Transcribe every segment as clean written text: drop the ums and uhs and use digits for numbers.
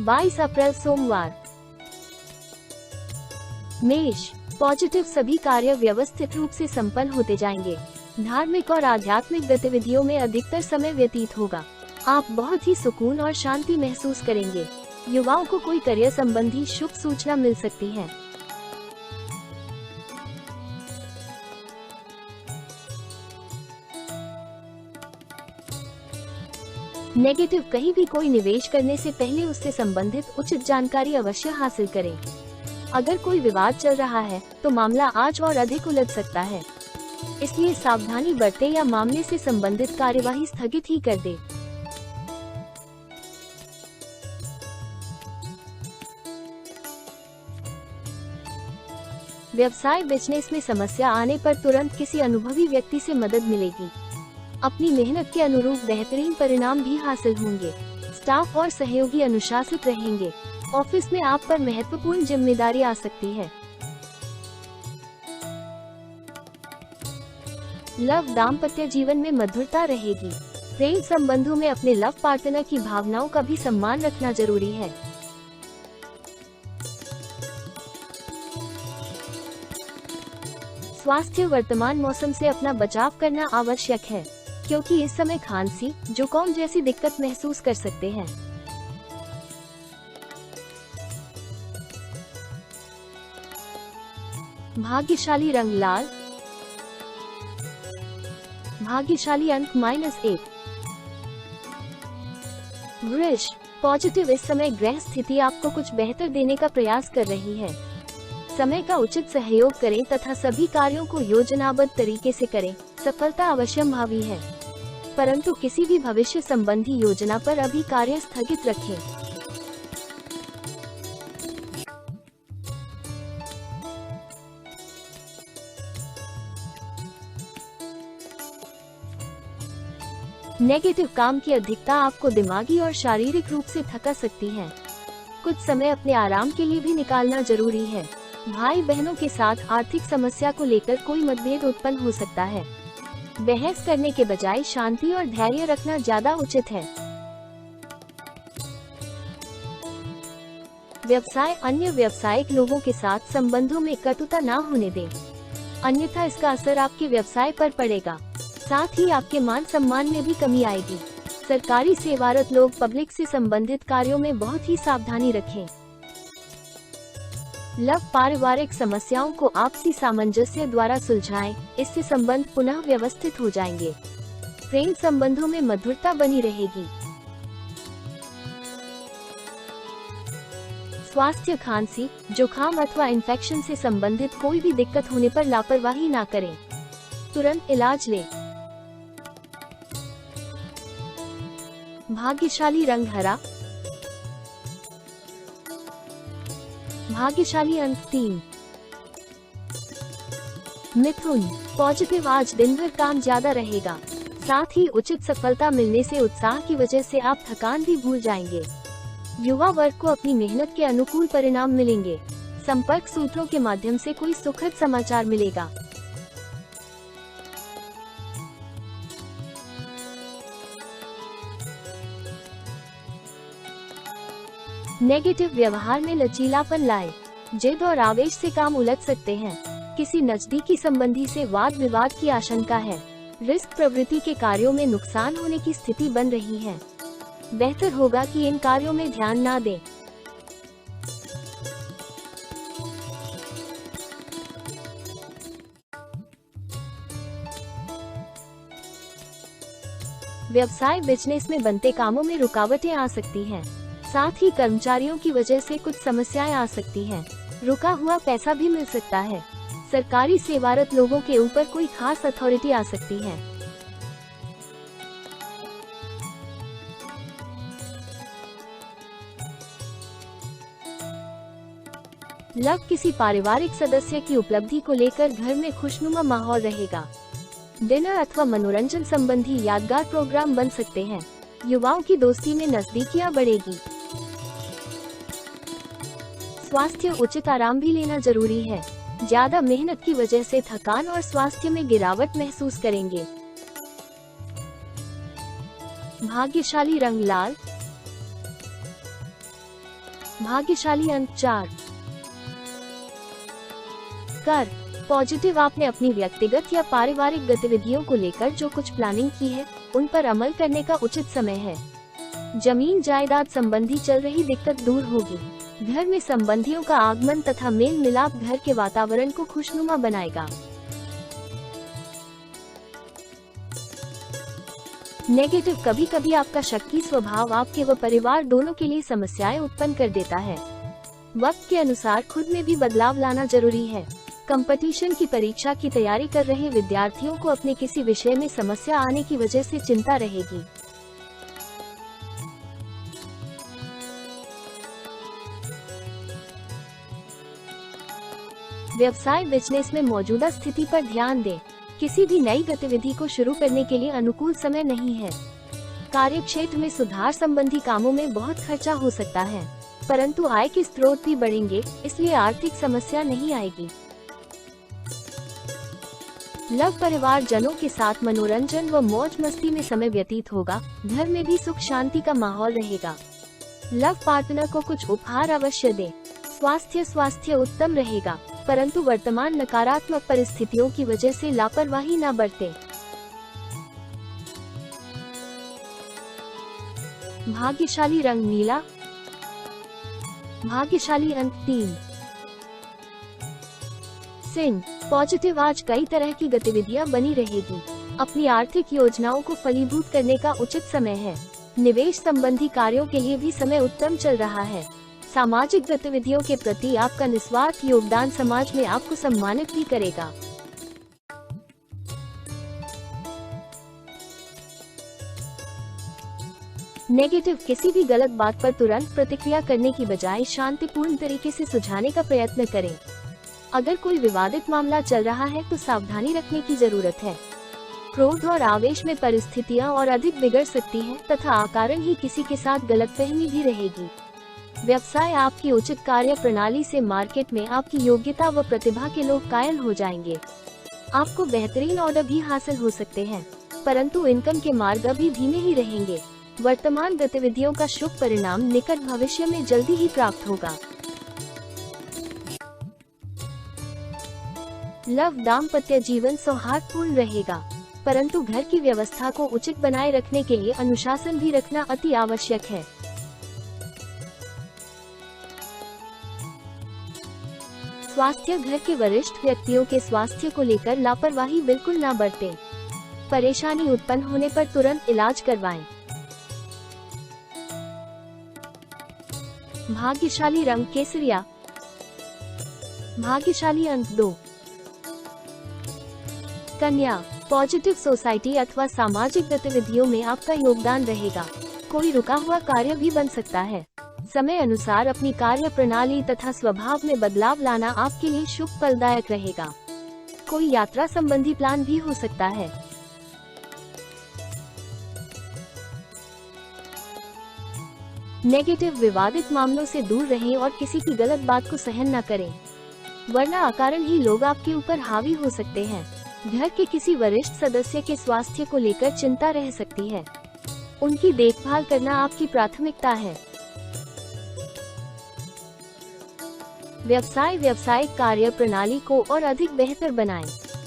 22 अप्रैल सोमवार। मेष, पॉजिटिव सभी कार्य व्यवस्थित रूप से संपन्न होते जाएंगे। धार्मिक और आध्यात्मिक गतिविधियों में अधिकतर समय व्यतीत होगा। आप बहुत ही सुकून और शांति महसूस करेंगे। युवाओं को कोई करियर संबंधी शुभ सूचना मिल सकती है। नेगेटिव, कहीं भी कोई निवेश करने से पहले उससे संबंधित उचित जानकारी अवश्य हासिल करें। अगर कोई विवाद चल रहा है तो मामला आज और अधिक उलझ सकता है, इसलिए सावधानी बरतें या मामले से संबंधित कार्यवाही स्थगित ही कर दें। व्यवसाय बिजनेस में समस्या आने पर तुरंत किसी अनुभवी व्यक्ति से मदद मिलेगी। अपनी मेहनत के अनुरूप बेहतरीन परिणाम भी हासिल होंगे। स्टाफ और सहयोगी अनुशासित रहेंगे। ऑफिस में आप पर महत्वपूर्ण जिम्मेदारी आ सकती है। लव, दाम्पत्य जीवन में मधुरता रहेगी। प्रेम संबंधों में अपने लव पार्टनर की भावनाओं का भी सम्मान रखना जरूरी है। स्वास्थ्य, वर्तमान मौसम से अपना बचाव करना आवश्यक है, क्योंकि इस समय खांसी, जुकाम जैसी दिक्कत महसूस कर सकते हैं। भाग्यशाली रंग लाल। भाग्यशाली अंक -1। वृष, पॉजिटिव, इस समय ग्रह स्थिति आपको कुछ बेहतर देने का प्रयास कर रही है। समय का उचित सहयोग करें तथा सभी कार्यों को योजनाबद्ध तरीके से करें। सफलता अवश्यंभावी है, परंतु किसी भी भविष्य संबंधी योजना पर अभी कार्य स्थगित रखें। नेगेटिव, काम की अधिकता आपको दिमागी और शारीरिक रूप से थका सकती है। कुछ समय अपने आराम के लिए भी निकालना जरूरी है। भाई बहनों के साथ आर्थिक समस्या को लेकर कोई मतभेद उत्पन्न हो सकता है। बहस करने के बजाय शांति और धैर्य रखना ज्यादा उचित है। व्यवसाय, अन्य व्यावसायिक लोगों के साथ संबंधों में कटुता न होने दें, अन्यथा इसका असर आपके व्यवसाय पर पड़ेगा। साथ ही आपके मान सम्मान में भी कमी आएगी। सरकारी सेवारत लोग पब्लिक से संबंधित कार्यों में बहुत ही सावधानी रखें। लव, पारिवारिक समस्याओं को आपसी सामंजस्य द्वारा सुलझाएं, इससे संबंध पुनः व्यवस्थित हो जाएंगे। प्रेम संबंधों में मधुरता बनी रहेगी। स्वास्थ्य, खांसी, जुकाम अथवा इन्फेक्शन से संबंधित कोई भी दिक्कत होने पर लापरवाही ना करें, तुरंत इलाज लें। भाग्यशाली रंग हरा। भाग्यशाली अंक 3। मिथुन, पॉजिटिव, आज दिन भर काम ज्यादा रहेगा। साथ ही उचित सफलता मिलने से उत्साह की वजह से आप थकान भी भूल जाएंगे। युवा वर्ग को अपनी मेहनत के अनुकूल परिणाम मिलेंगे। संपर्क सूत्रों के माध्यम से कोई सुखद समाचार मिलेगा। नेगेटिव, व्यवहार में लचीलापन लाए। जिद और आवेश से काम उलझ सकते हैं। किसी नजदीकी संबंधी से वाद विवाद की आशंका है। रिस्क प्रवृत्ति के कार्यों में नुकसान होने की स्थिति बन रही है। बेहतर होगा कि इन कार्यों में ध्यान ना दें। व्यवसाय बिजनेस में बनते कामों में रुकावटें आ सकती हैं। साथ ही कर्मचारियों की वजह से कुछ समस्याएं आ सकती हैं। रुका हुआ पैसा भी मिल सकता है। सरकारी सेवारत लोगों के ऊपर कोई खास अथॉरिटी आ सकती है। लव, किसी पारिवारिक सदस्य की उपलब्धि को लेकर घर में खुशनुमा माहौल रहेगा। डिनर अथवा मनोरंजन संबंधी यादगार प्रोग्राम बन सकते हैं। युवाओं की दोस्ती में नजदीकियां बढ़ेगी। स्वास्थ्य, उचित आराम भी लेना जरूरी है। ज्यादा मेहनत की वजह से थकान और स्वास्थ्य में गिरावट महसूस करेंगे। भाग्यशाली रंग लाल। भाग्यशाली अंक 4। कर पॉजिटिव, आपने अपनी व्यक्तिगत या पारिवारिक गतिविधियों को लेकर जो कुछ प्लानिंग की है उन पर अमल करने का उचित समय है। जमीन जायदाद संबंधी चल रही दिक्कत दूर होगी। घर में संबंधियों का आगमन तथा मेल मिलाप घर के वातावरण को खुशनुमा बनाएगा। नेगेटिव, कभी कभी आपका शक्की स्वभाव आपके व परिवार दोनों के लिए समस्याएं उत्पन्न कर देता है। वक्त के अनुसार खुद में भी बदलाव लाना जरूरी है। कंपटीशन की परीक्षा की तैयारी कर रहे विद्यार्थियों को अपने किसी विषय में समस्या आने की वजह से चिंता रहेगी। व्यवसाय बिजनेस में मौजूदा स्थिति पर ध्यान दें। किसी भी नई गतिविधि को शुरू करने के लिए अनुकूल समय नहीं है। कार्यक्षेत्र में सुधार संबंधी कामों में बहुत खर्चा हो सकता है, परंतु आय के स्रोत भी बढ़ेंगे, इसलिए आर्थिक समस्या नहीं आएगी। लव परिवार जनों के साथ मनोरंजन व मौज मस्ती में समय व्यतीत होगा। घर में भी सुख शांति का माहौल रहेगा। लव पार्टनर को कुछ उपहार अवश्य दें। स्वास्थ्य उत्तम रहेगा, परंतु वर्तमान नकारात्मक परिस्थितियों की वजह से लापरवाही न बरतें। भाग्यशाली रंग नीला। भाग्यशाली अंक 3। सिंह पॉजिटिव, आज कई तरह की गतिविधियां बनी रहेगी। अपनी आर्थिक योजनाओं को फलीभूत करने का उचित समय है। निवेश संबंधी कार्यों के लिए भी समय उत्तम चल रहा है। सामाजिक गतिविधियों के प्रति आपका निस्वार्थ योगदान समाज में आपको सम्मानित भी करेगा। नेगेटिव, किसी भी गलत बात पर तुरंत प्रतिक्रिया करने की बजाय शांतिपूर्ण तरीके से सुलझाने का प्रयत्न करें। अगर कोई विवादित मामला चल रहा है तो सावधानी रखने की जरूरत है। क्रोध और आवेश में परिस्थितियां और अधिक बिगड़ सकती हैं तथा अकारण ही किसी के साथ गलतफहमी भी रहेगी। व्यवसाय, आपकी उचित कार्य प्रणाली से मार्केट में आपकी योग्यता व प्रतिभा के लोग कायल हो जाएंगे। आपको बेहतरीन ऑर्डर भी हासिल हो सकते हैं, परंतु इनकम के मार्ग अभी धीमे ही रहेंगे। वर्तमान गतिविधियों का शुभ परिणाम निकट भविष्य में जल्दी ही प्राप्त होगा। लव दाम्पत्य जीवन सौहार्दपूर्ण रहेगा, परंतु घर की व्यवस्था को उचित बनाए रखने के लिए अनुशासन भी रखना अति आवश्यक है। स्वास्थ्य, घर के वरिष्ठ व्यक्तियों के स्वास्थ्य को लेकर लापरवाही बिल्कुल न बरतें। परेशानी उत्पन्न होने पर तुरंत इलाज करवाएं। भाग्यशाली रंग केसरिया। भाग्यशाली अंक 2। कन्या पॉजिटिव, सोसाइटी अथवा सामाजिक गतिविधियों में आपका योगदान रहेगा। कोई रुका हुआ कार्य भी बन सकता है। समय अनुसार अपनी कार्य प्रणाली तथा स्वभाव में बदलाव लाना आपके लिए शुभ फलदायक रहेगा। कोई यात्रा संबंधी प्लान भी हो सकता है। नेगेटिव, विवादित मामलों से दूर रहें और किसी की गलत बात को सहन न करें, वरना अकारण ही लोग आपके ऊपर हावी हो सकते हैं। घर के किसी वरिष्ठ सदस्य के स्वास्थ्य को लेकर चिंता रह सकती है। उनकी देखभाल करना आपकी प्राथमिकता है। व्यवसाय, व्यावसायिक कार्य प्रणाली को और अधिक बेहतर बनाएं।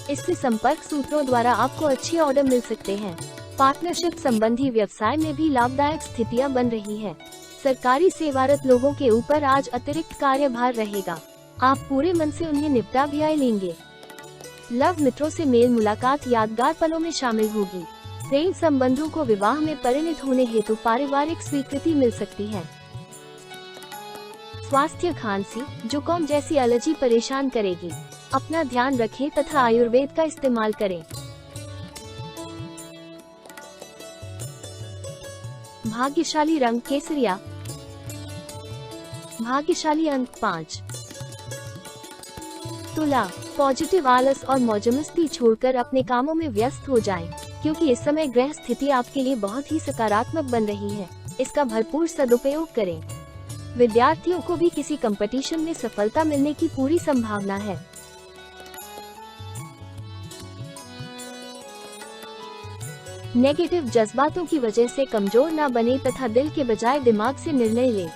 इससे संपर्क सूत्रों द्वारा आपको अच्छे ऑर्डर मिल सकते हैं। पार्टनरशिप संबंधी व्यवसाय में भी लाभदायक स्थितियां बन रही है। सरकारी सेवारत लोगों के ऊपर आज अतिरिक्त कार्यभार रहेगा। आप पूरे मन से उन्हें निपटा भी लेंगे। लव, मित्रों से मेल मुलाकात यादगार पलों में शामिल होगी। प्रेम संबंधों को विवाह में परिणत होने हेतु पारिवारिक स्वीकृति मिल सकती है। स्वास्थ्य, खांसी, जुकाम जैसी एलर्जी परेशान करेगी। अपना ध्यान रखें तथा आयुर्वेद का इस्तेमाल करें। भाग्यशाली रंग केसरिया। भाग्यशाली अंक 5। तुला पॉजिटिव, आलस और मौजमस्ती छोड़कर अपने कामों में व्यस्त हो जाएं, क्योंकि इस समय ग्रह स्थिति आपके लिए बहुत ही सकारात्मक बन रही है। इसका भरपूर सदुपयोग करें। विद्यार्थियों को भी किसी कंपटीशन में सफलता मिलने की पूरी संभावना है। नेगेटिव, जज्बातों की वजह से कमजोर न बने तथा दिल के बजाय दिमाग से निर्णय लें।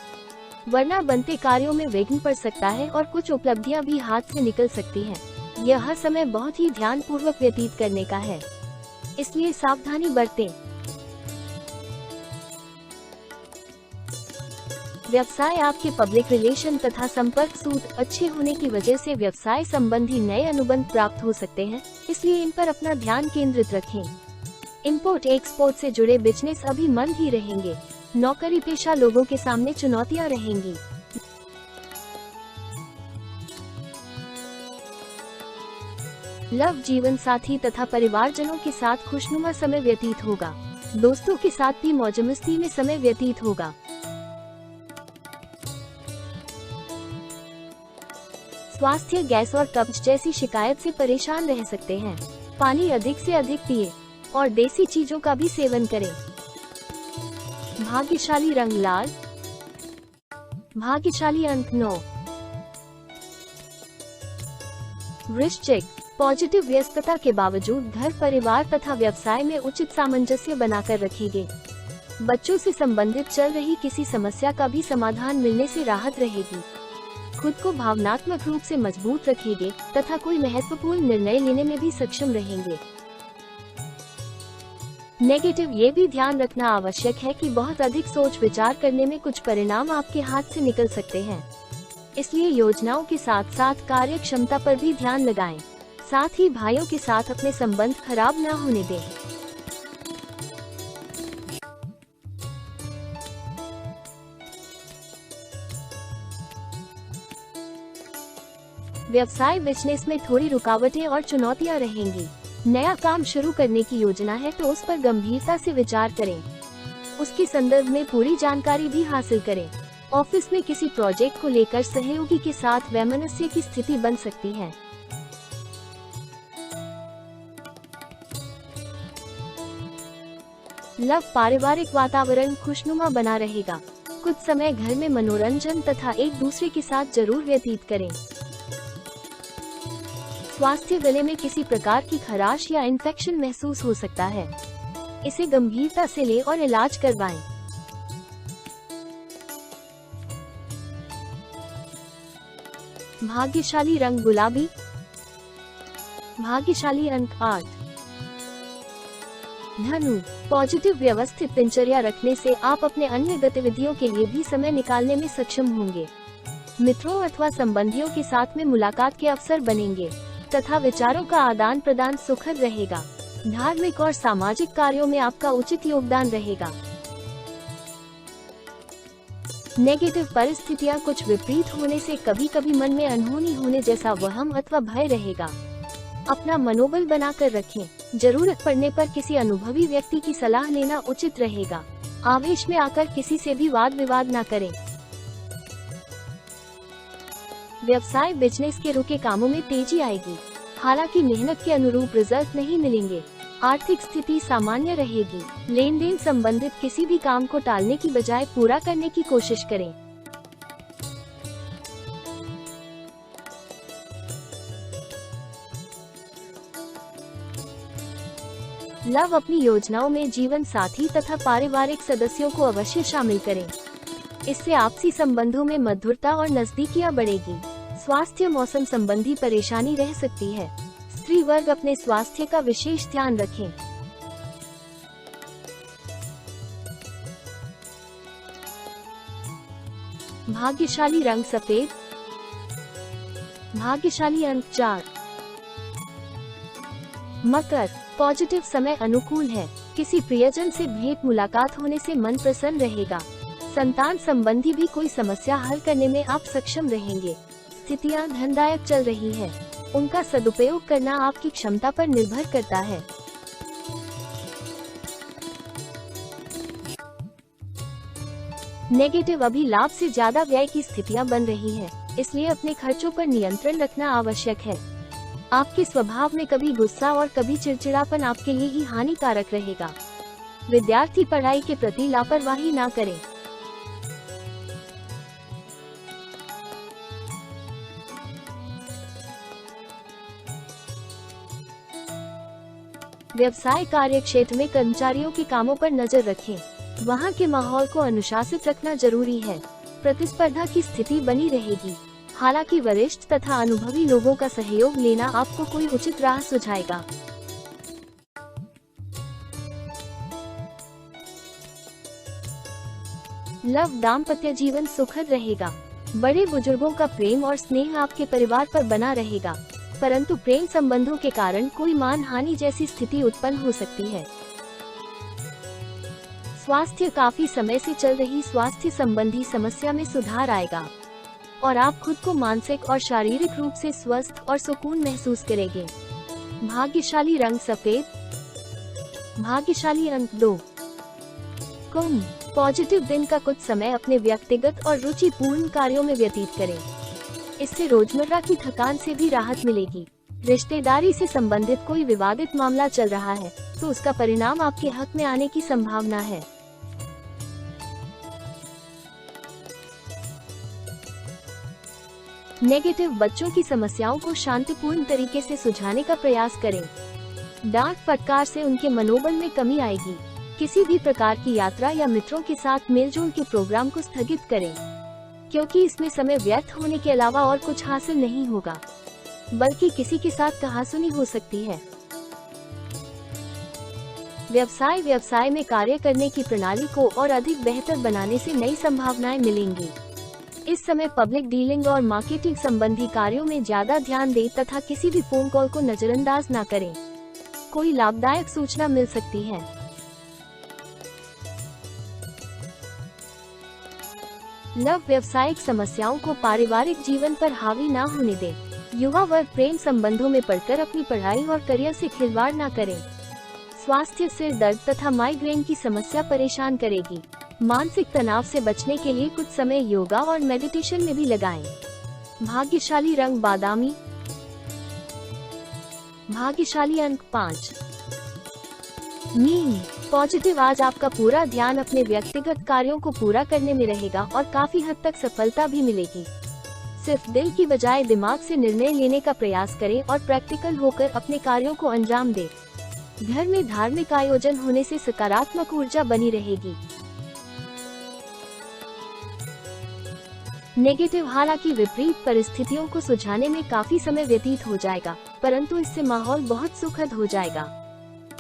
वरना बनते कार्यों में विघ्न पड़ सकता है और कुछ उपलब्धियां भी हाथ से निकल सकती हैं। यह समय बहुत ही ध्यान पूर्वक व्यतीत करने का है, इसलिए सावधानी बरतें। व्यवसाय आपके पब्लिक रिलेशन तथा संपर्क सूत्र अच्छे होने की वजह से व्यवसाय संबंधी नए अनुबंध प्राप्त हो सकते हैं, इसलिए इन पर अपना ध्यान केंद्रित रखें। इंपोर्ट एक्सपोर्ट से जुड़े बिजनेस अभी मंद ही रहेंगे। नौकरी पेशा लोगों के सामने चुनौतियां रहेंगी। लव जीवन साथी तथा परिवारजनों के साथ खुशनुमा समय व्यतीत होगा। दोस्तों के साथ भी मौजमस्ती में समय व्यतीत होगा। स्वास्थ्य गैस और कब्ज जैसी शिकायत से परेशान रह सकते हैं। पानी अधिक से अधिक पिए और देसी चीजों का भी सेवन करें। भाग्यशाली रंग लाल। भाग्यशाली अंक 9। वृश्चिक, पॉजिटिव व्यस्तता के बावजूद घर परिवार तथा व्यवसाय में उचित सामंजस्य बनाकर रखेंगे। बच्चों से संबंधित चल रही किसी समस्या का भी समाधान मिलने से राहत रहेगी। खुद को भावनात्मक रूप से मजबूत रखेंगे तथा कोई महत्वपूर्ण निर्णय लेने में भी सक्षम रहेंगे। नेगेटिव, ये भी ध्यान रखना आवश्यक है कि बहुत अधिक सोच विचार करने में कुछ परिणाम आपके हाथ से निकल सकते हैं, इसलिए योजनाओं के साथ साथ कार्य क्षमता पर भी ध्यान लगाएं। साथ ही भाइयों के साथ अपने संबंध खराब न होने दें। व्यवसाय बिजनेस में थोड़ी रुकावटें और चुनौतियां रहेंगी। नया काम शुरू करने की योजना है तो उस पर गंभीरता से विचार करें। उसके संदर्भ में पूरी जानकारी भी हासिल करें। ऑफिस में किसी प्रोजेक्ट को लेकर सहयोगी के साथ वैमनस्य की स्थिति बन सकती है। लव, पारिवारिक वातावरण खुशनुमा बना रहेगा। कुछ समय घर में मनोरंजन तथा एक दूसरे के साथ जरूर व्यतीत करें। स्वास्थ्य, गले में किसी प्रकार की खराश या इन्फेक्शन महसूस हो सकता है, इसे गंभीरता से लें और इलाज करवाएं। भाग्यशाली रंग गुलाबी। भाग्यशाली अंक 8। धनु, पॉजिटिव व्यवस्थित दिनचर्या रखने से आप अपने अन्य गतिविधियों के लिए भी समय निकालने में सक्षम होंगे। मित्रों अथवा संबंधियों के साथ में मुलाकात के अवसर बनेंगे तथा विचारों का आदान प्रदान सुखद रहेगा। धार्मिक और सामाजिक कार्यों में आपका उचित योगदान रहेगा। नेगेटिव, परिस्थितियां कुछ विपरीत होने से कभी कभी मन में अनहोनी होने जैसा वहम अथवा भय रहेगा। अपना मनोबल बनाकर रखें। जरूरत पड़ने पर किसी अनुभवी व्यक्ति की सलाह लेना उचित रहेगा। आवेश में आकर किसी से भी वाद विवाद न करें। व्यवसाय बिजनेस के रुके कामों में तेजी आएगी, हालांकि मेहनत के अनुरूप रिजल्ट नहीं मिलेंगे। आर्थिक स्थिति सामान्य रहेगी। लेन देन संबंधित किसी भी काम को टालने की बजाय पूरा करने की कोशिश करें। लव, अपनी योजनाओं में जीवन साथी तथा पारिवारिक सदस्यों को अवश्य शामिल करें। इससे आपसी संबंधों में मधुरता और नजदीकियां बढ़ेगी। स्वास्थ्य, मौसम संबंधी परेशानी रह सकती है। स्त्री वर्ग अपने स्वास्थ्य का विशेष ध्यान रखें। भाग्यशाली रंग सफेद। भाग्यशाली अंक 4। मकर, पॉजिटिव समय अनुकूल है। किसी प्रियजन से भेंट मुलाकात होने से मन प्रसन्न रहेगा। संतान संबंधी भी कोई समस्या हल करने में आप सक्षम रहेंगे। स्थितियां धनदायक चल रही है, उनका सदुपयोग करना आपकी क्षमता पर निर्भर करता है। नेगेटिव, अभी लाभ से ज्यादा व्यय की स्थितियां बन रही है, इसलिए अपने खर्चों पर नियंत्रण रखना आवश्यक है। आपके स्वभाव में कभी गुस्सा और कभी चिड़चिड़ापन आपके लिए ही हानिकारक रहेगा। विद्यार्थी पढ़ाई के प्रति लापरवाही ना करें। व्यवसाय कार्य क्षेत्र में कर्मचारियों के कामों पर नजर रखें। वहां के माहौल को अनुशासित रखना जरूरी है। प्रतिस्पर्धा की स्थिति बनी रहेगी। हालांकि वरिष्ठ तथा अनुभवी लोगों का सहयोग लेना आपको कोई उचित राह सुझाएगा। लव, दाम्पत्य जीवन सुखद रहेगा। बड़े बुजुर्गों का प्रेम और स्नेह आपके परिवार पर बना रहेगा, परंतु प्रेम संबंधों के कारण कोई मान हानि जैसी स्थिति उत्पन्न हो सकती है। स्वास्थ्य, काफी समय से चल रही स्वास्थ्य संबंधी समस्या में सुधार आएगा और आप खुद को मानसिक और शारीरिक रूप से स्वस्थ और सुकून महसूस करेंगे। भाग्यशाली रंग सफेद। भाग्यशाली अंक 2। कुंभ, पॉजिटिव दिन का कुछ समय अपने व्यक्तिगत और रुचिपूर्ण कार्यों में व्यतीत करें। इससे रोजमर्रा की थकान से भी राहत मिलेगी। रिश्तेदारी से संबंधित कोई विवादित मामला चल रहा है तो उसका परिणाम आपके हक में आने की संभावना है। नेगेटिव, बच्चों की समस्याओं को शांतिपूर्ण तरीके से सुलझाने का प्रयास करें। डांट फटकार से उनके मनोबल में कमी आएगी। किसी भी प्रकार की यात्रा या मित्रों के साथ मेलजोल के प्रोग्राम को स्थगित करें, क्योंकि इसमें समय व्यर्थ होने के अलावा और कुछ हासिल नहीं होगा, बल्कि किसी के साथ कहासुनी हो सकती है। व्यवसाय में कार्य करने की प्रणाली को और अधिक बेहतर बनाने से नई संभावनाएं मिलेंगी। इस समय पब्लिक डीलिंग और मार्केटिंग संबंधी कार्यों में ज्यादा ध्यान दें तथा किसी भी फोन कॉल को नजरअंदाज न करें। कोई लाभदायक सूचना मिल सकती है। लव, व्यवसायिक समस्याओं को पारिवारिक जीवन पर हावी न होने दें। युवा वर्ग प्रेम संबंधों में पड़कर अपनी पढ़ाई और करियर से खिलवाड़ न करें। स्वास्थ्य, सिर दर्द तथा माइग्रेन की समस्या परेशान करेगी। मानसिक तनाव से बचने के लिए कुछ समय योगा और मेडिटेशन में भी लगाएं। भाग्यशाली रंग बादामी। भाग्यशाली अंक 5। मीन, पॉजिटिव, आज आपका पूरा ध्यान अपने व्यक्तिगत कार्यों को पूरा करने में रहेगा और काफी हद तक सफलता भी मिलेगी। सिर्फ दिल की बजाय दिमाग से निर्णय लेने का प्रयास करें और प्रैक्टिकल होकर अपने कार्यों को अंजाम दें। घर में धार्मिक आयोजन होने से सकारात्मक ऊर्जा बनी रहेगी। नेगेटिव, हालांकि विपरीत परिस्थितियों को सुलझाने में काफी समय व्यतीत हो जाएगा, परंतु इससे माहौल बहुत सुखद हो जाएगा।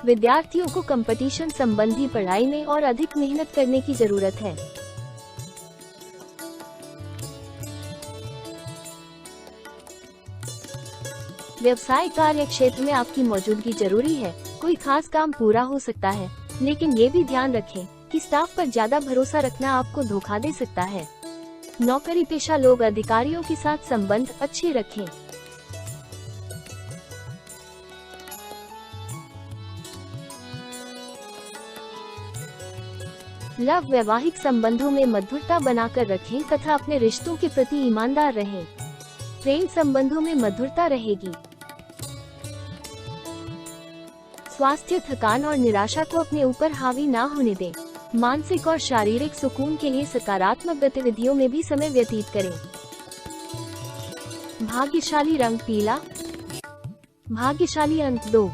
विद्यार्थियों को कंपटीशन संबंधी पढ़ाई में और अधिक मेहनत करने की जरूरत है। व्यवसाय कार्य क्षेत्र में आपकी मौजूदगी जरूरी है। कोई खास काम पूरा हो सकता है, लेकिन ये भी ध्यान रखें कि स्टाफ पर ज्यादा भरोसा रखना आपको धोखा दे सकता है। नौकरी पेशा लोग अधिकारियों के साथ संबंध अच्छे रखें। लव, वैवाहिक संबंधों में मधुरता बनाकर रखें तथा अपने रिश्तों के प्रति ईमानदार रहें। प्रेम संबंधों में मधुरता रहेगी। स्वास्थ्य, थकान और निराशा को अपने ऊपर हावी ना होने दें। मानसिक और शारीरिक सुकून के लिए सकारात्मक गतिविधियों में भी समय व्यतीत करें। भाग्यशाली रंग पीला। भाग्यशाली अंक 2।